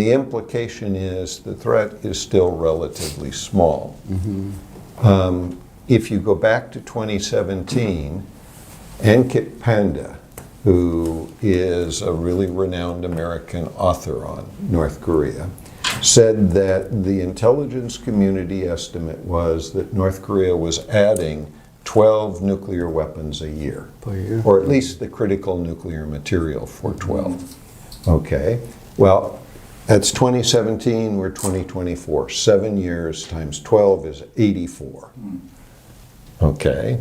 the implication is the threat is still relatively small. If you go back to 2017, Ankit Panda, who is a really renowned American author on North Korea, said that the intelligence community estimate was that North Korea was adding 12 nuclear weapons a year, or at least the critical nuclear material for 12. Okay, well, that's 2017, we're 2024. 7 years times 12 is 84. Okay.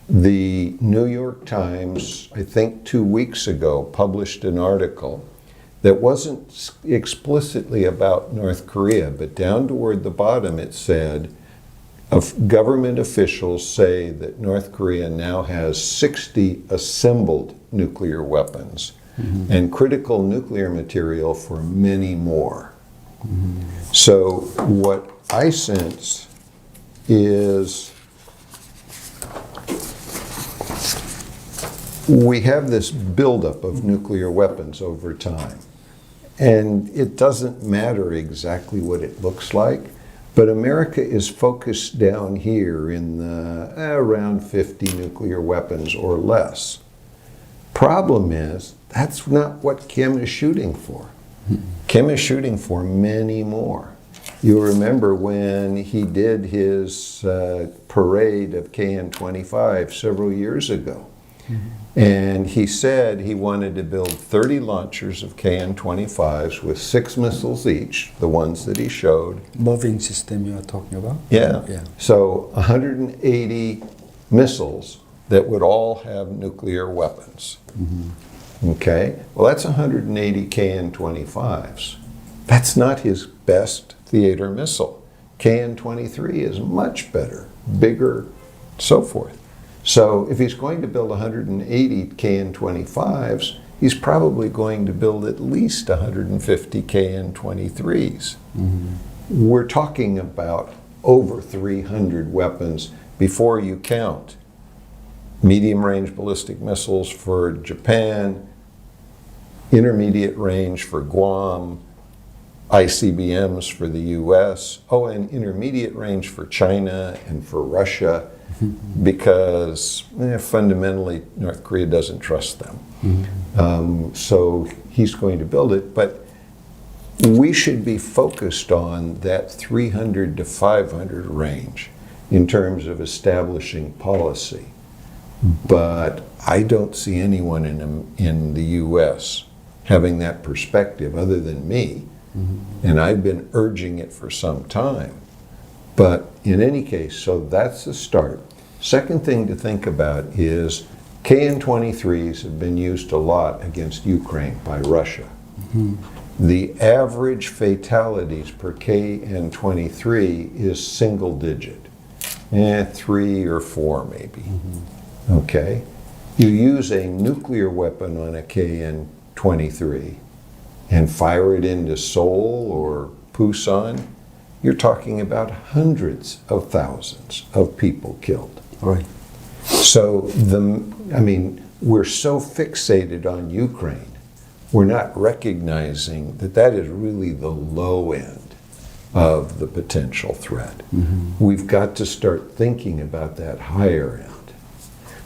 The New York Times, I think 2 weeks ago, published an article that wasn't explicitly about North Korea, but down toward the bottom it said, government officials say that North Korea now has 60 assembled nuclear weapons and critical nuclear material for many more. So what I sense is we have this buildup of nuclear weapons over time. And it doesn't matter exactly what it looks like, but America is focused down here in the around 50 nuclear weapons or less. Problem is, that's not what Kim is shooting for. Kim is shooting for many more. You'll remember when he did his parade of KN-25 several years ago. And he said he wanted to build 30 launchers of KN-25s with 6 missiles each, the ones that he showed. Moving system you are talking about? Yeah. So 180 missiles that would all have nuclear weapons. Okay, well that's 180 KN-25s. That's not his best theater missile. KN-23 is much better, bigger, so forth. So if he's going to build 180 KN-25s, he's probably going to build at least 150 KN-23s. We're talking about over 300 weapons before you count medium-range ballistic missiles for Japan, intermediate range for Guam, ICBMs for the US, and intermediate range for China and for Russia, because fundamentally North Korea doesn't trust them. So he's going to build it, but we should be focused on that 300 to 500 range in terms of establishing policy. But I don't see anyone in the US having that perspective other than me, and I've been urging it for some time. But in any case, so that's the start. Second thing to think about is KN-23s have been used a lot against Ukraine by Russia. The average fatalities per KN-23 is single digit, 3 or 4 maybe. Okay, you use a nuclear weapon on a KN-23 and fire it into Seoul or Busan, you're talking about hundreds of thousands of people killed. Right. So we're so fixated on Ukraine, we're not recognizing that that is really the low end of the potential threat. We've got to start thinking about that higher end.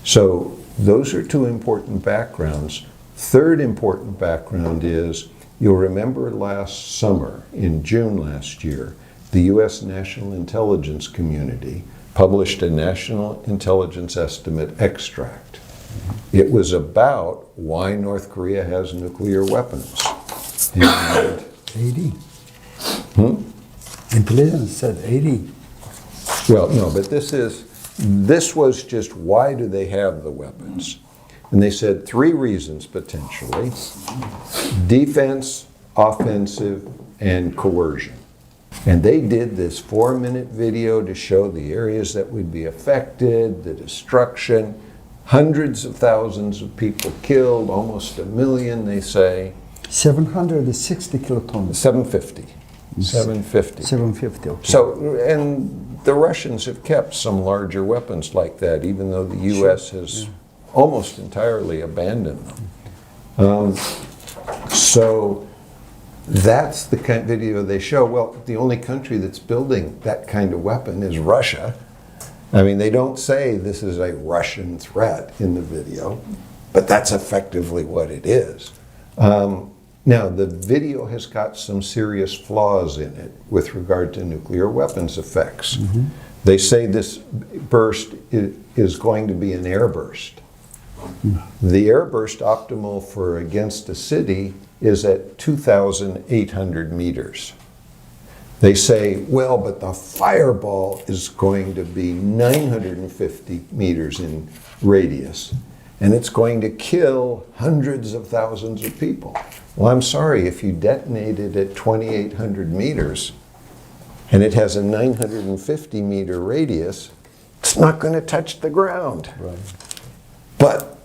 So those are 2 important backgrounds. Third important background is, you'll remember last summer, in June last year, the U.S. National Intelligence Community published a National Intelligence Estimate extract. It was about why North Korea has nuclear weapons. And 80. Intelligence said 80. Well, no, but this was just why do they have the weapons? And they said 3 reasons potentially: defense, offensive, and coercion. And they did this 4-minute video to show the areas that would be affected, the destruction, hundreds of thousands of people killed, almost 1 million, they say. 760 kilotons. 750. 750. 750, okay. So, and the Russians have kept some larger weapons like that, even though the U.S. has almost entirely abandoned them. So That's the kind of video they show. Well, the only country that's building that kind of weapon is Russia. I mean, they don't say this is a Russian threat in the video, but that's effectively what it is. Now, the video has got some serious flaws in it with regard to nuclear weapons effects. They say this burst is going to be an airburst. The airburst optimal for against a city is at 2,800 meters. They say, well, but the fireball is going to be 950 meters in radius, and it's going to kill hundreds of thousands of people. Well, I'm sorry, if you detonate it at 2,800 meters, and it has a 950 meter radius, it's not going to touch the ground. Right. But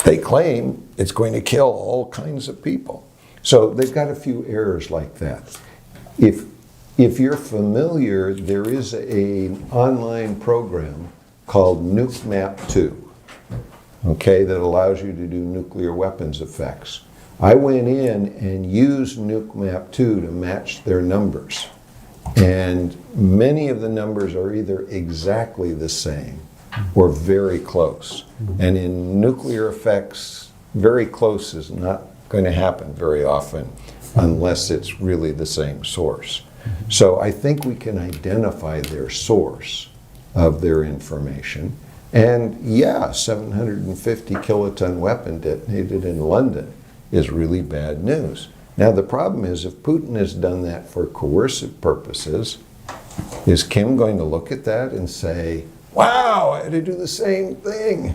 they claim it's going to kill all kinds of people. So they've got a few errors like that. If you're familiar, there is an online program called NukeMap 2, okay, that allows you to do nuclear weapons effects. I went in and used NukeMap 2 to match their numbers. And many of the numbers are either exactly the same or very close. And in nuclear effects, very close is not going to happen very often unless it's really the same source. So I think we can identify their source of their information. And yeah, 750 kiloton weapon detonated in London is really bad news. Now the problem is, if Putin has done that for coercive purposes, is Kim going to look at that and say, wow, I had to do the same thing?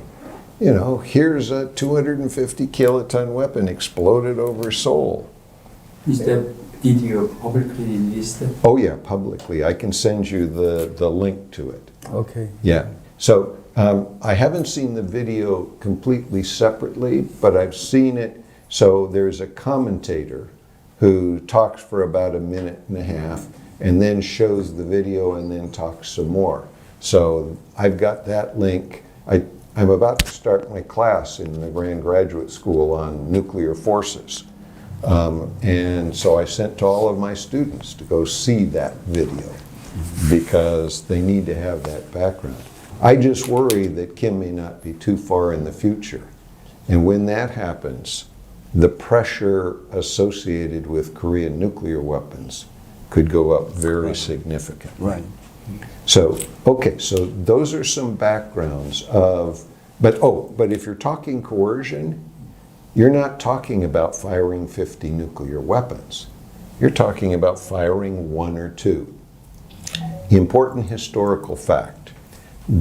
You know, here's a 250 kiloton weapon exploded over Seoul. Is that video publicly released? Oh yeah, publicly. I can send you the link to it. Okay. Yeah. So I haven't seen the video completely separately, but I've seen it. So there's a commentator who talks for about a minute and a half and then shows the video and then talks some more. So I've got that link. I'm about to start my class in the Grand Graduate School on nuclear forces. And so I sent to all of my students to go see that video because they need to have that background. I just worry that Kim may not be too far in the future. And when that happens, the pressure associated with Korean nuclear weapons could go up very significantly. Right. So, okay, so those are some backgrounds of, but if you're talking coercion, you're not talking about firing 50 nuclear weapons. You're talking about firing 1 or 2. Important historical fact.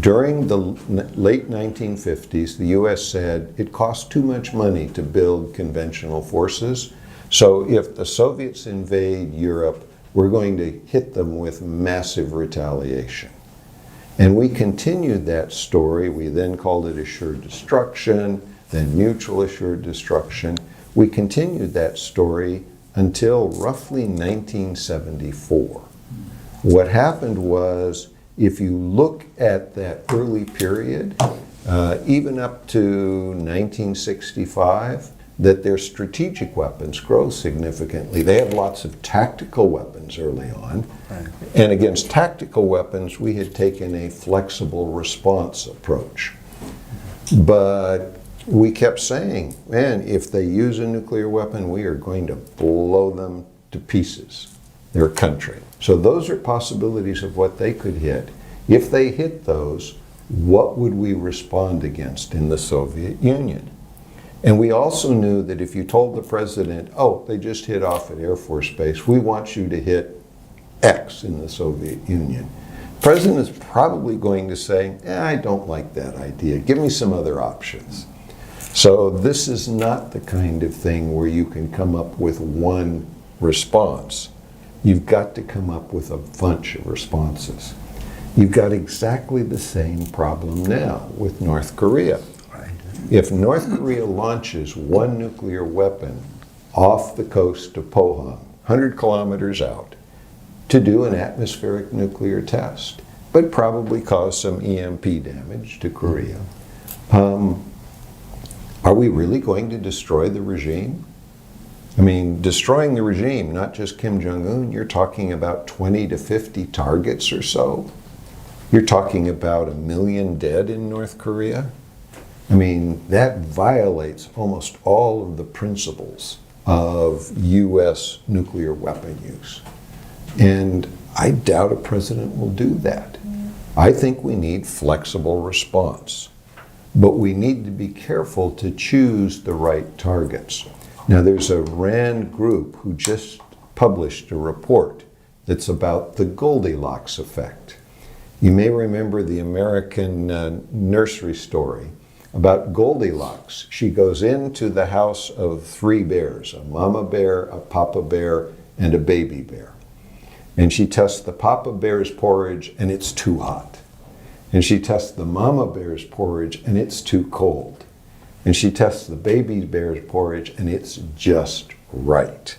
During the late 1950s, the US said it cost too much money to build conventional forces, so if the Soviets invade Europe, we're going to hit them with massive retaliation. And we continued that story. We then called it assured destruction, then mutual assured destruction. We continued that story until roughly 1974. What happened was, if you look at that early period, even up to 1965, that their strategic weapons grow significantly. They had lots of tactical weapons early on. Right. And against tactical weapons, we had taken a flexible response approach. But we kept saying, man, if they use a nuclear weapon, we are going to blow them to pieces, their country. So those are possibilities of what they could hit. If they hit those, what would we respond against in the Soviet Union? And we also knew that if you told the president, oh, they just hit off at Air Force Base, we want you to hit X in the Soviet Union. The president is probably going to say, I don't like that idea. Give me some other options. So this is not the kind of thing where you can come up with one response. You've got to come up with a bunch of responses. You've got exactly the same problem now with North Korea. If North Korea launches one nuclear weapon off the coast of Pohang, 100 kilometers out, to do an atmospheric nuclear test, but probably cause some EMP damage to Korea, are we really going to destroy the regime? I mean, destroying the regime, not just Kim Jong-un, you're talking about 20 to 50 targets or so. You're talking about 1 million dead in North Korea. I mean, that violates almost all of the principles of U.S. nuclear weapon use. And I doubt a president will do that. I think we need flexible response. But we need to be careful to choose the right targets. Now, there's a RAND group who just published a report that's about the Goldilocks effect. You may remember the American nursery story about Goldilocks. She goes into the house of 3 bears, a mama bear, a papa bear, and a baby bear. And she tests the papa bear's porridge, and it's too hot. And she tests the mama bear's porridge, and it's too cold. And she tests the baby bear's porridge, and it's just right.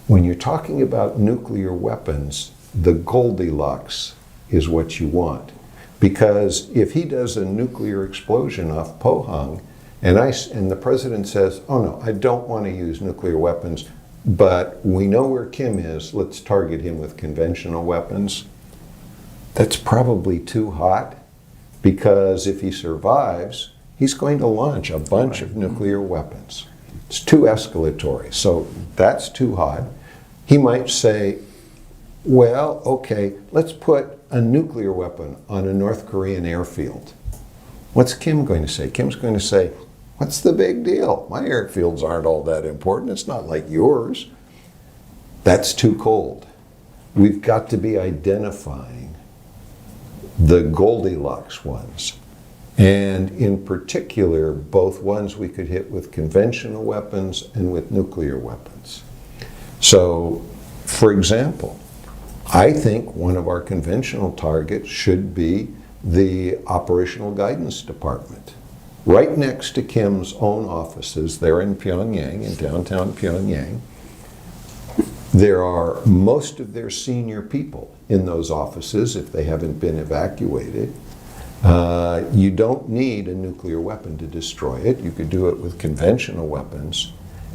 When you're talking about nuclear weapons, the Goldilocks is what you want. Because if he does a nuclear explosion off Pohang, and the president says, oh no, I don't want to use nuclear weapons, but we know where Kim is, let's target him with conventional weapons, that's probably too hot, because if he survives, he's going to launch a bunch of nuclear weapons. It's too escalatory, so that's too hot. He might say, well, okay, let's put a nuclear weapon on a North Korean airfield. What's Kim going to say? Kim's going to say, what's the big deal? My airfields aren't all that important. It's not like yours. That's too cold. We've got to be identifying the Goldilocks ones. And in particular, both ones we could hit with conventional weapons and with nuclear weapons. So, for example, I think one of our conventional targets should be the Operational Guidance Department. Right next to Kim's own offices, there in Pyongyang, in downtown Pyongyang, there are most of their senior people in those offices if they haven't been evacuated. You don't need a nuclear weapon to destroy it. You could do it with conventional weapons,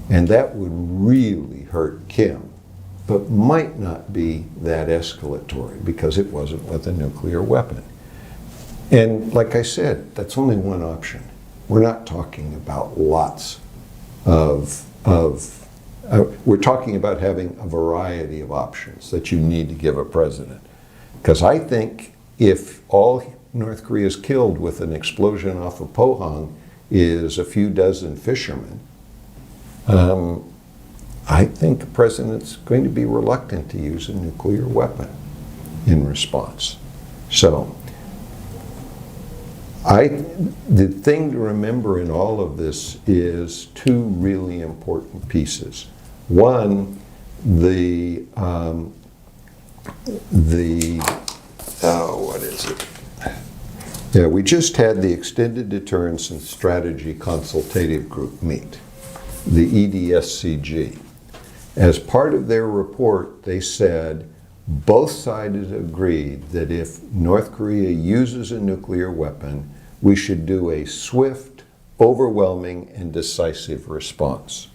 and that would really hurt Kim, but might not be that escalatory because it wasn't with a nuclear weapon. And like I said, that's only one option. We're not talking about lots we're talking about having a variety of options that you need to give a president. Because I think if all North Korea is killed with an explosion off of Pohang is a few dozen fishermen, I think the president's going to be reluctant to use a nuclear weapon in response. So, the thing to remember in all of this is 2 really important pieces. One, what is it? Yeah, we just had the Extended Deterrence and Strategy Consultative Group meet, the EDSCG. As part of their report, they said both sides agreed that if North Korea uses a nuclear weapon, we should do a swift, overwhelming, and decisive response.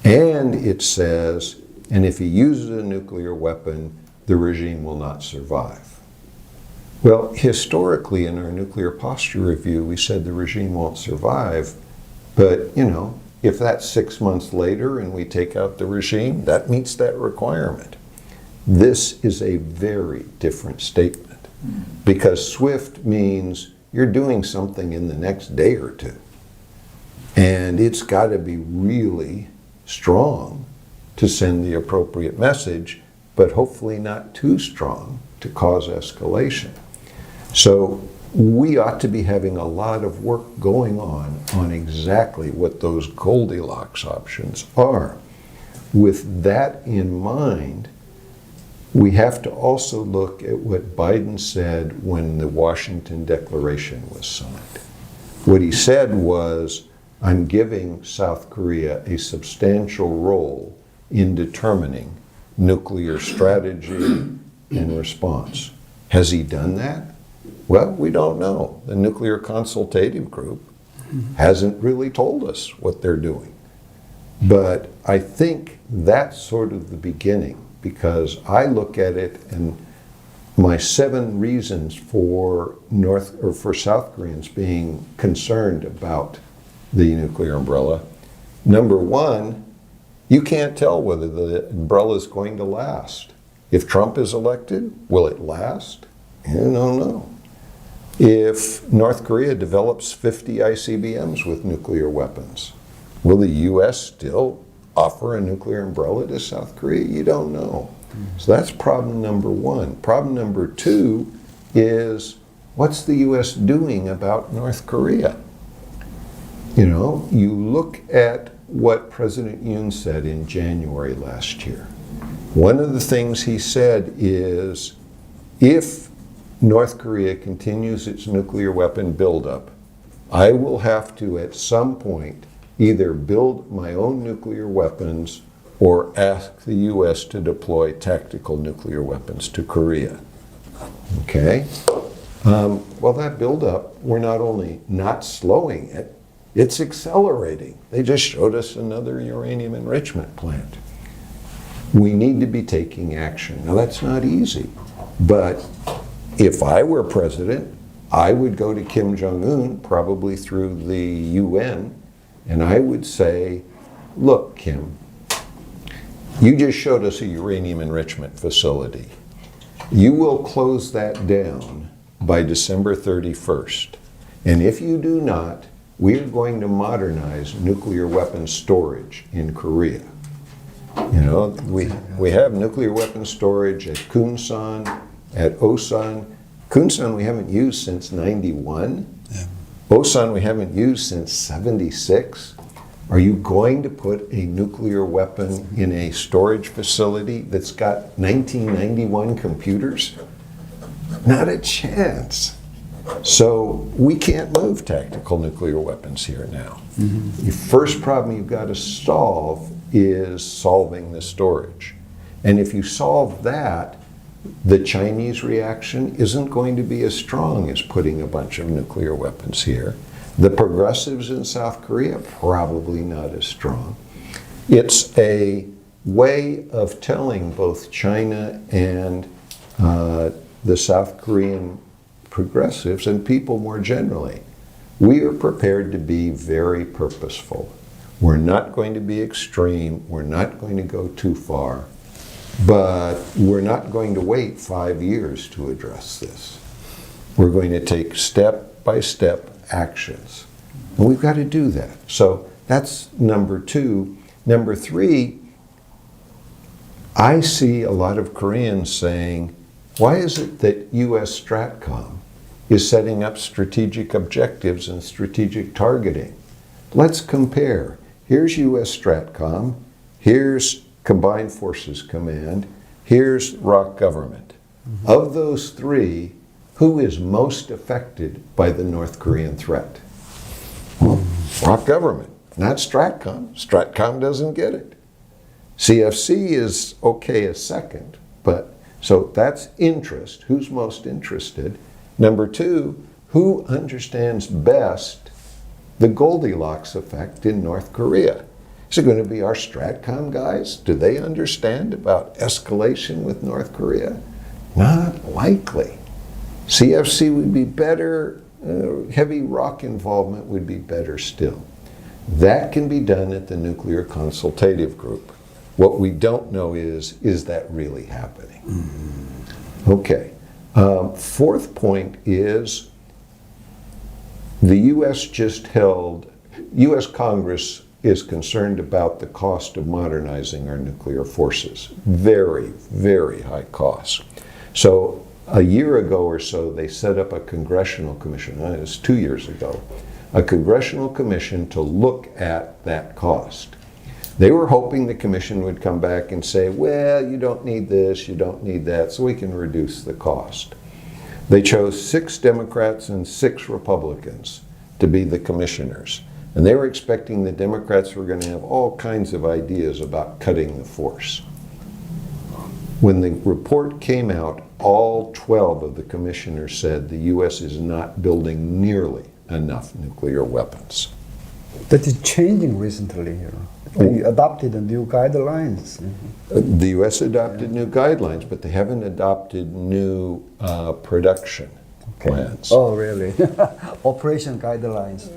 And it says, and if he uses a nuclear weapon, the regime will not survive. Well, historically in our nuclear posture review, we said the regime won't survive, but you know, if that's 6 months later and we take out the regime, that meets that requirement. This is a very different statement because swift means you're doing something in the next day or 2. And it's got to be really strong to send the appropriate message, but hopefully not too strong to cause escalation. So we ought to be having a lot of work going on exactly what those Goldilocks options are. With that in mind, we have to also look at what Biden said when the Washington Declaration was signed. What he said was, I'm giving South Korea a substantial role in determining nuclear strategy and response. Has he done that? Well, we don't know. The Nuclear Consultative Group hasn't really told us what they're doing. But I think that's sort of the beginning, because I look at it and my 7 reasons for South Koreans being concerned about the nuclear umbrella. Number 1, you can't tell whether the umbrella is going to last. If Trump is elected, will it last? You don't know. If North Korea develops 50 ICBMs with nuclear weapons, will the U.S. still offer a nuclear umbrella to South Korea? You don't know. So that's problem number 1. Problem number 2 is, what's the U.S. doing about North Korea? You know, you look at what President Yoon said in January last year. One of the things he said is, if North Korea continues its nuclear weapon buildup, I will have to, at some point, either build my own nuclear weapons or ask the U.S. to deploy tactical nuclear weapons to Korea. Okay? Well, that buildup, we're not only not slowing it, it's accelerating. They just showed us another uranium enrichment plant. We need to be taking action. Now, that's not easy, but if I were president, I would go to Kim Jong-un, probably through the UN, and I would say, look, Kim, you just showed us a uranium enrichment facility. You will close that down by December 31st. And if you do not, we are going to modernize nuclear weapons storage in Korea. You know, we have nuclear weapons storage at Kunsan, at Osan. Kunsan we haven't used since 91. Yeah. Osan we haven't used since 76. Are you going to put a nuclear weapon in a storage facility that's got 1991 computers? Not a chance. So we can't move tactical nuclear weapons here now. Mm-hmm. The first problem you've got to solve is solving the storage. And if you solve that, the Chinese reaction isn't going to be as strong as putting a bunch of nuclear weapons here. The progressives in South Korea, probably not as strong. It's a way of telling both China and the South Korean progressives and people more generally, we are prepared to be very purposeful. We're not going to be extreme. We're not going to go too far. But we're not going to wait 5 years to address this. We're going to take step-by-step actions. And we've got to do that. So that's number 2. Number 3, I see a lot of Koreans saying, why is it that U.S. Stratcom is setting up strategic objectives and strategic targeting? Let's compare. Here's U.S. Stratcom. Here's Combined Forces Command. Here's ROC Government. Mm-hmm. Of those 3, who is most affected by the North Korean threat? Well, ROC Government, not Stratcom. Stratcom doesn't get it. CFC is okay as second, but so that's interest. Who's most interested? Number 2, who understands best the Goldilocks effect in North Korea? Is it going to be our Stratcom guys? Do they understand about escalation with North Korea? Not likely. CFC would be better. Heavy ROC involvement would be better still. That can be done at the Nuclear Consultative Group. What we don't know is that really happening? Mm-hmm. Okay. 4th point is the U.S. U.S. Congress is concerned about the cost of modernizing our nuclear forces. Very, very high costs. So a year ago or so, they set up a congressional commission. It was 2 years ago. A congressional commission to look at that cost. They were hoping the commission would come back and say, well, you don't need this, you don't need that, so we can reduce the cost. They chose 6 Democrats and 6 Republicans to be the commissioners. And they were expecting the Democrats were going to have all kinds of ideas about cutting the force. When the report came out, all 12 of the commissioners said the U.S. is not building nearly enough nuclear weapons. That is changing recently here. We adopted the new guidelines. The U.S. adopted new guidelines, but they haven't adopted new production plans. Oh, really? Operation guidelines.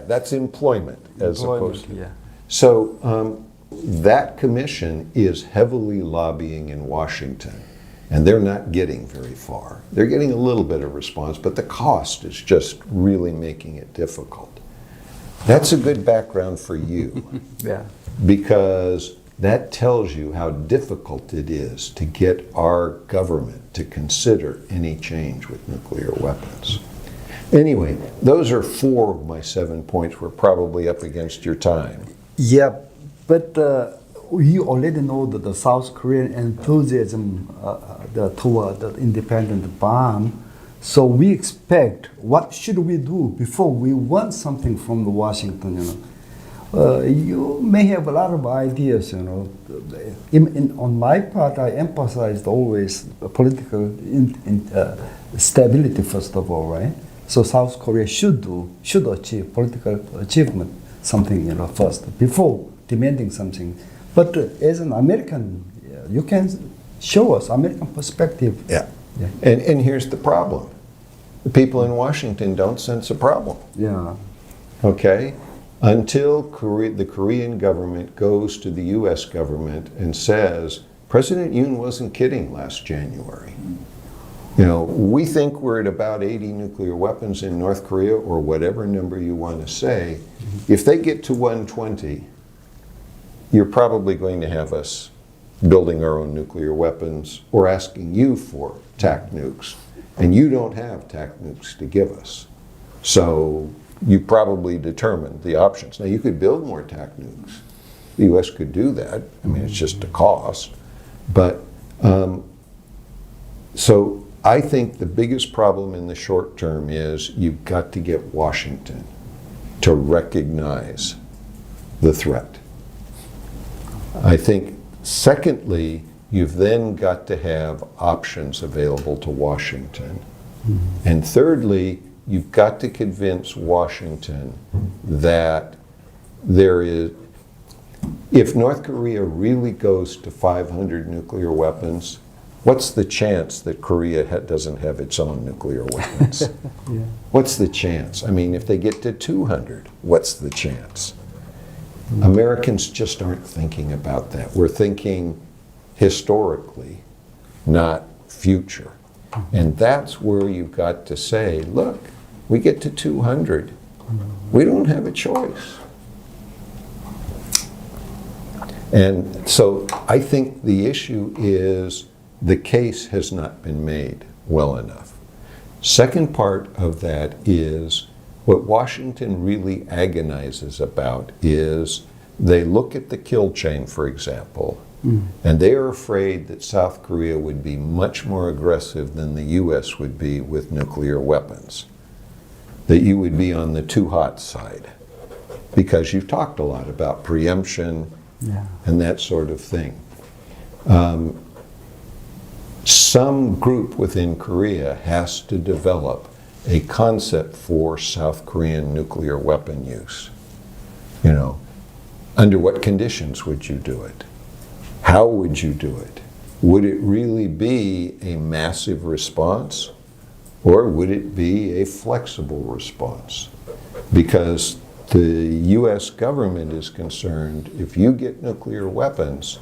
That's employment as opposed to. Yeah. So that commission is heavily lobbying in Washington, and they're not getting very far. They're getting a little bit of response, but the cost is just really making it difficult. That's a good background for you. Yeah. Because that tells you how difficult it is to get our government to consider any change with nuclear weapons. Anyway, those are 4 of my 7 points. We're probably up against your time. Yeah, but we already know that the South Korean enthusiasm toward the independent bomb. So we expect, what should we do before we want something from the Washington, you may have a lot of ideas, on my part, I emphasized always political stability, first of all, right? So South Korea should achieve political achievement, something, first, before demanding something. But as an American, you can show us American perspective. Yeah. And here's the problem. The people in Washington don't sense a problem. Yeah. Okay? Until the Korean government goes to the U.S. government and says, President Yoon wasn't kidding last January. We think we're at about 80 nuclear weapons in North Korea, or whatever number you want to say. If they get to 120, you're probably going to have us building our own nuclear weapons or asking you for TAC nukes. And you don't have TAC nukes to give us. So you probably determined the options. Now, you could build more TAC nukes. The U.S. could do that. I mean, it's just a cost. But so I think the biggest problem in the short term is you've got to get Washington to recognize the threat. I think, secondly, you've then got to have options available to Washington. And thirdly, you've got to convince Washington that there is, if North Korea really goes to 500 nuclear weapons, what's the chance that Korea doesn't have its own nuclear weapons? Yeah. What's the chance? I mean, if they get to 200, what's the chance? Americans just aren't thinking about that. We're thinking historically, not future. And that's where you've got to say, look, we get to 200. We don't have a choice. And so I think the issue is the case has not been made well enough. Second part of that is what Washington really agonizes about is they look at the kill chain, for example, and they are afraid that South Korea would be much more aggressive than the U.S. would be with nuclear weapons. That you would be on the too hot side. Because you've talked a lot about preemption and that sort of thing. Some group within Korea has to develop a concept for South Korean nuclear weapon use. Under what conditions would you do it? How would you do it? Would it really be a massive response? Or would it be a flexible response? Because the U.S. government is concerned if you get nuclear weapons,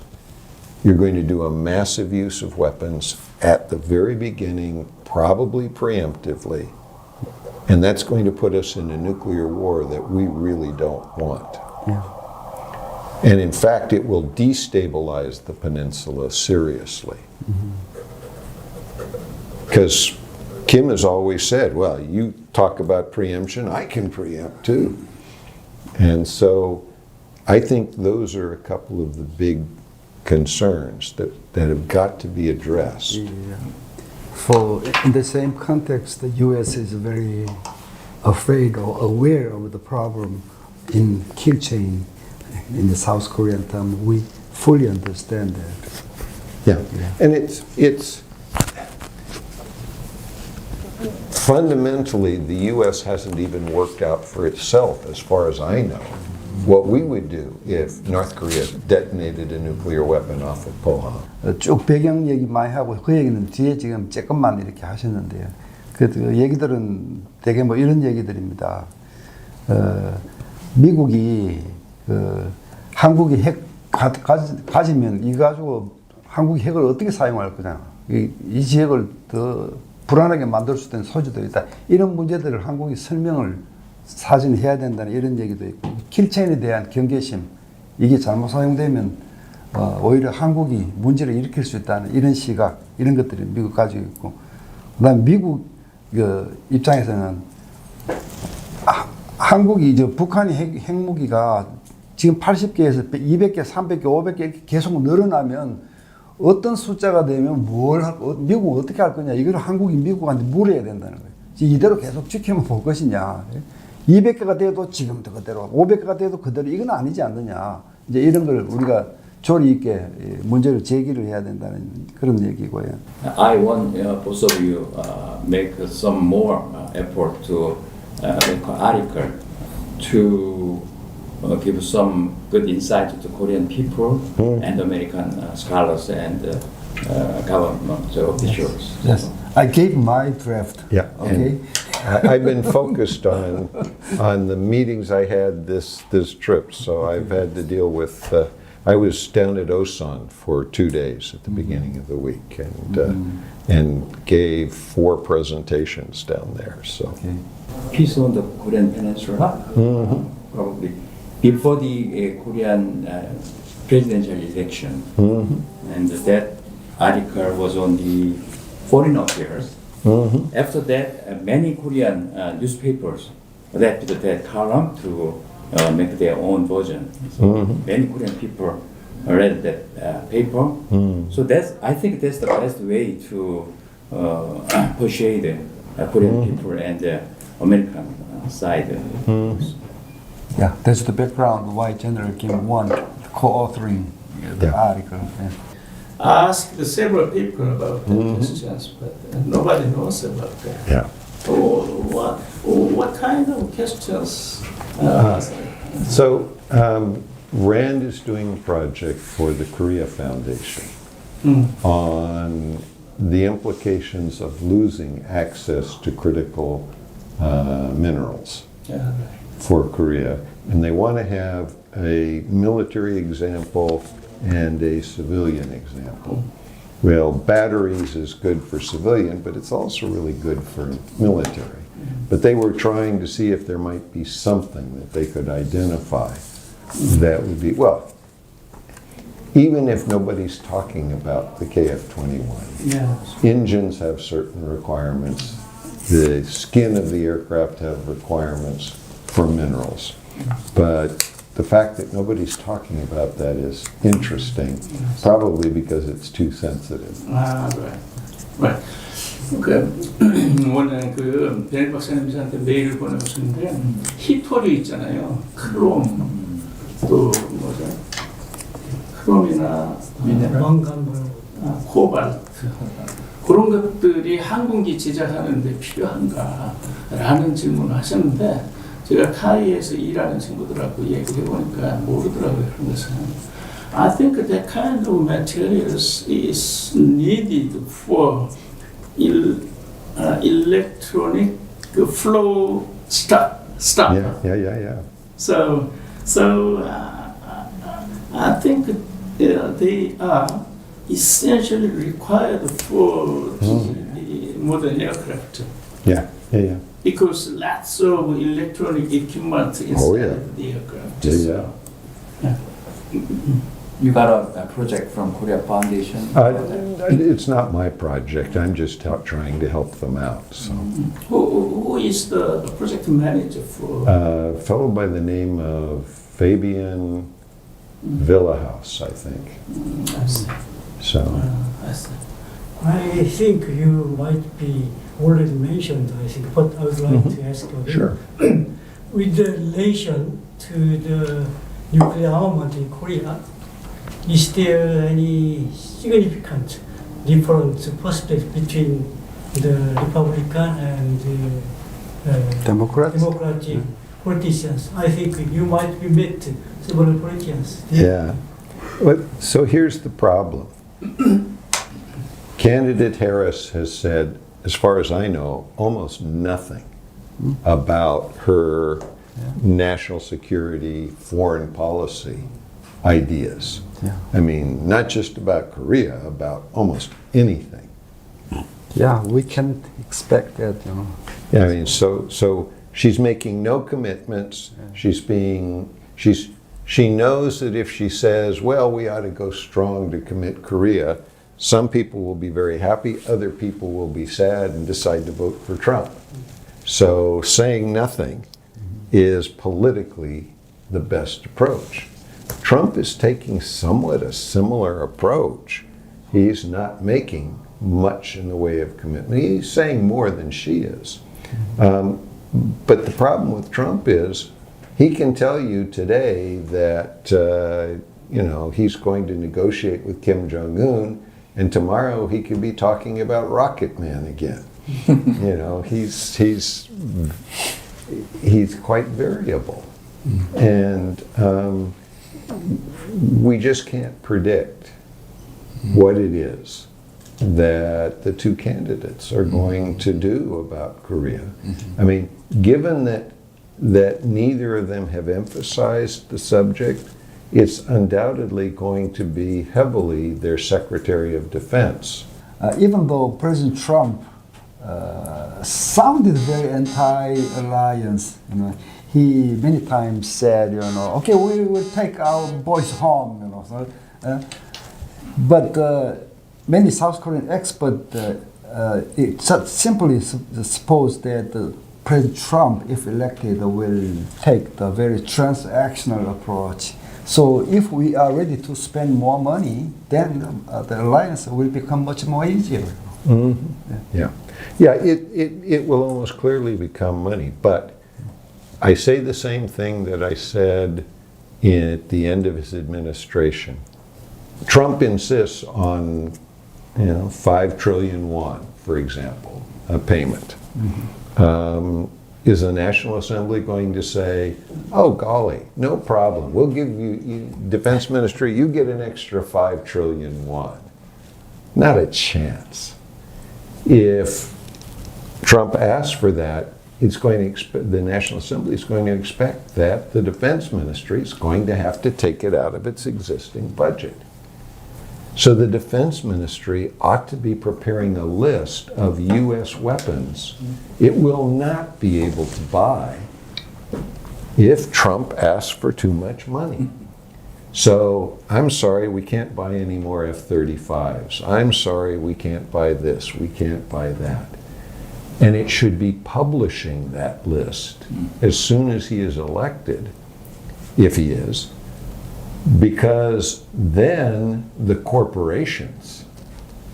you're going to do a massive use of weapons at the very beginning, probably preemptively. And that's going to put us in a nuclear war that we really don't want. Yeah. And in fact, it will destabilize the peninsula seriously. Because Kim has always said, well, you talk about preemption, I can preempt too. And so I think those are a couple of the big concerns that have got to be addressed. Yeah. For in the same context, the U.S. is very afraid or aware of the problem in kill chain in the South Korean term. We fully understand that. Yeah. And it's fundamentally the U.S. hasn't even worked out for itself, as far as I know, what we would do if North Korea detonated a nuclear weapon off of Pohang. 쭉 배경 얘기 많이 하고 그 얘기는 뒤에 지금 조금만 이렇게 하셨는데요. 그 얘기들은 되게 뭐 이런 얘기들입니다. 미국이 한국이 핵 가지면 이거 가지고 한국이 핵을 어떻게 사용할 거냐. 이 지역을 더 불안하게 만들 수 있는 소지도 있다. 이런 문제들을 한국이 설명을 사전에 해야 된다는 이런 얘기도 있고, 킬체인에 대한 경계심, 이게 잘못 사용되면 오히려 한국이 문제를 일으킬 수 있다는 이런 시각, 이런 것들이 미국 가지고 있고, 그다음 미국 입장에서는 한국이 이제 북한이 핵무기가 지금 80개에서 200개, 300개, 500개 이렇게 계속 늘어나면 어떤 숫자가 되면 미국은 어떻게 할 거냐, 이걸 한국이 미국한테 물어야 된다는 거예요. 이대로 계속 지켜만 볼 것이냐. 200개가 돼도 지금도 그대로, 500개가 돼도 그대로, 이건 아니지 않느냐. 이제 이런 걸 우리가 조리 있게 문제를 제기를 해야 된다는 그런 얘기고요. I want both of you make some more effort to make an article to give some good insight to Korean people and American scholars and government officials. Yes, I gave my draft. Yeah. Okay. I've been focused on the meetings I had this trip, so I've had to deal with. I was down at Osan for 2 days at the beginning of the week, and gave 4 presentations down there. So, Peace on the Korean Peninsula, probably before the Korean presidential election, and that article was on the foreign affairs. After that, many Korean newspapers adapted that column to make their own version. So many Korean people read that paper. So I think that's the best way to persuade Korean people and the American side. Yeah, that's the background why General Kim won co-authoring the article. Yeah. I asked several people about the questions, but nobody knows about that. yeah. What kind of questions? So, RAND is doing a project for the Korea Foundation on the implications of losing access to critical minerals Yeah. for Korea. And they want to have a military example and a civilian example. Well, batteries is good for civilian, but it's also really good for military. But they were trying to see if there might be something that they could identify that would be, well, even if nobody's talking about the KF-21, Yeah. engines have certain requirements. The skin of the aircraft have requirements for minerals. But the fact that nobody's talking about that is interesting, probably because it's too sensitive. Right. 오늘 그 베넷박사님한테 메일을 보내봤는데 히토류 있잖아요. 크롬 또 뭐죠? 크롬이나 코발트 그런 것들이 항공기 제작하는데 필요한가라는 질문을 하셨는데 제가 카이에서 일하는 친구들하고 얘기해 보니까 모르더라고요. 그런 것은. I think that kind of materials is needed for electronic flow stuff. Yeah. So I think they are essentially required for the modern aircraft. Yeah. Because lots of electronic equipment inside the aircraft. Yeah. You got a project from Korea Foundation? It's not my project. I'm just trying to help them out. So, Who is the project manager for? a fellow by the name of Fabian Villahouse, I think. I see. So, I see. I think you might be already mentioned, I think, but I would like to ask you again. sure. With the relation to the nuclear armament in Korea, is there any significant difference perspective between the Republican and the Democrats? Democratic politicians. I think you might be met several politicians. Yeah. So here's the problem. Candidate Harris has said, as far as I know, almost nothing about her national security, foreign policy ideas. Yeah. I mean, not just about Korea, about almost anything. Yeah, we can expect that, you know. Yeah, I mean, so she's making no commitments. She knows that if she says, well, we ought to go strong to commit Korea, some people will be very happy, other people will be sad and decide to vote for Trump. So saying nothing is politically the best approach. Trump is taking somewhat a similar approach. He's not making much in the way of commitment. He's saying more than she is. But the problem with Trump is he can tell you today that he's going to negotiate with Kim Jong-un, and tomorrow he could be talking about Rocket Man again. He's quite variable, and we just can't predict what it is that the two candidates are going to do about Korea. I mean, given that neither of them have emphasized the subject, it's undoubtedly going to be heavily their Secretary of Defense. Even though President Trump sounded very anti-alliance, he many times said, okay, we will take our boys home, but many South Korean experts simply suppose that President Trump, if elected, will take the very transactional approach. So if we are ready to spend more money, then the alliance will become much more easier. Yeah, it will almost clearly become money. But I say the same thing that I said at the end of his administration. Trump insists on 5 trillion won, for example, a payment. Is the National Assembly going to say, oh golly, no problem, we'll give you, Defense Ministry, you get an extra 5 trillion won? Not a chance. If Trump asks for that, the National Assembly is going to expect that the Defense Ministry is going to have to take it out of its existing budget. So the Defense Ministry ought to be preparing a list of U.S. weapons it will not be able to buy if Trump asks for too much money. So I'm sorry, we can't buy any more F-35s. I'm sorry, we can't buy this, we can't buy that. And it should be publishing that list as soon as he is elected, if he is, because then the corporations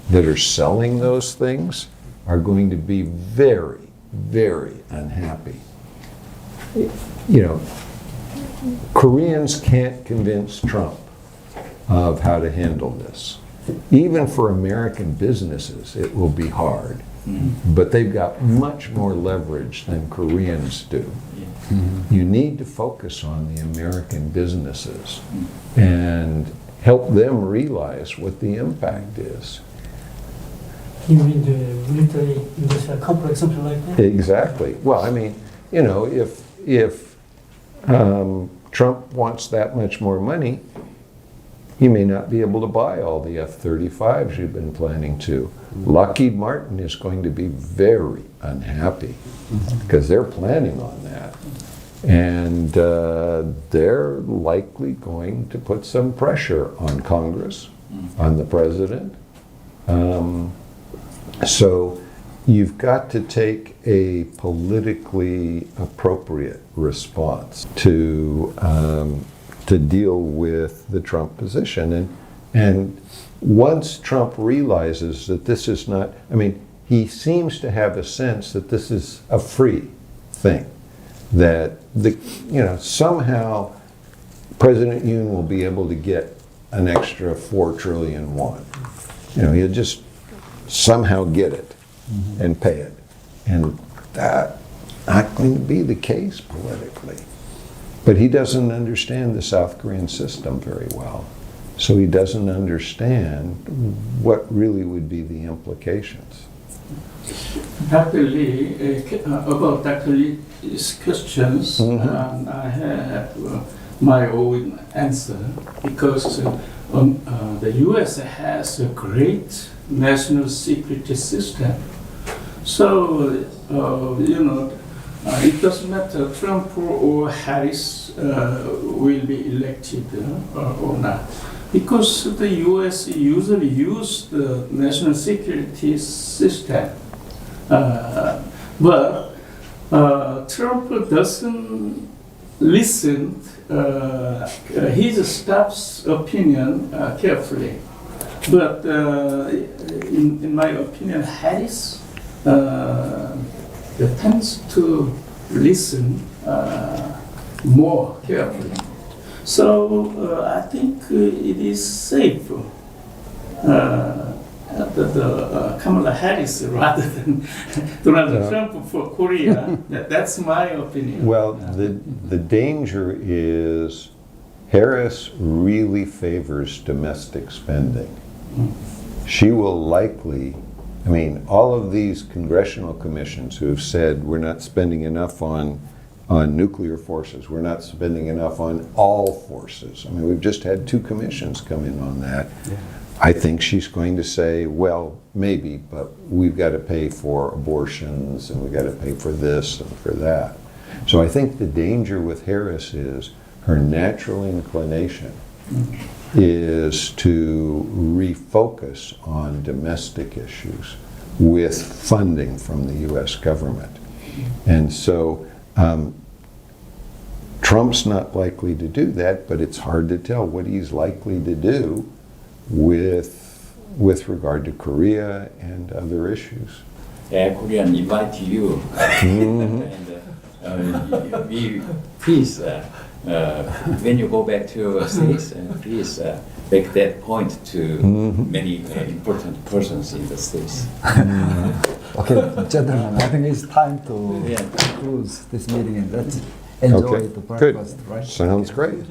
that are selling those things are going to be very, very unhappy. Koreans can't convince Trump of how to handle this. Even for American businesses, it will be hard. But they've got much more leverage than Koreans do. You need to focus on the American businesses and help them realize what the impact is. You mean the military industrial complex, something like that? Exactly. Well, I mean, if Trump wants that much more money, he may not be able to buy all the F-35s you've been planning to. Lockheed Martin is going to be very unhappy because they're planning on that. And they're likely going to put some pressure on Congress, on the president. So you've got to take a politically appropriate response to deal with the Trump position. And once Trump realizes that this is not, he seems to have a sense that this is a free thing, that somehow President Yoon will be able to get an extra 4 trillion won. He'll just somehow get it and pay it. And that not going to be the case politically. But he doesn't understand the South Korean system very well. So he doesn't understand what really would be the implications. Dr. Lee, about Dr. Lee's questions, I have my own answer because the U.S. has a great national security system. So, it doesn't matter Trump or Harris will be elected or not. Because the U.S. usually use the national security system. But Trump doesn't listen his staff's opinion carefully. But in my opinion, Harris tends to listen more carefully. So I think it is safe Kamala Harris rather than Donald Trump for Korea. That's my opinion. Well, the danger is Harris really favors domestic spending. She will likely, all of these congressional commissions who have said we're not spending enough on nuclear forces, we're not spending enough on all forces. We've just had 2 commissions come in on that. Yeah. I think she's going to say, well, maybe, but we've got to pay for abortions and we've got to pay for this and for that. So I think the danger with Harris is her natural inclination is to refocus on domestic issues with funding from the U.S. government. And so Trump's not likely to do that, but it's hard to tell what he's likely to do with regard to Korea and other issues. Korean invite you, and we please, when you go back to States, please make that point to many important persons in the States. Okay, gentlemen, I think it's time to close this meeting and let's enjoy the breakfast, right? Sounds great.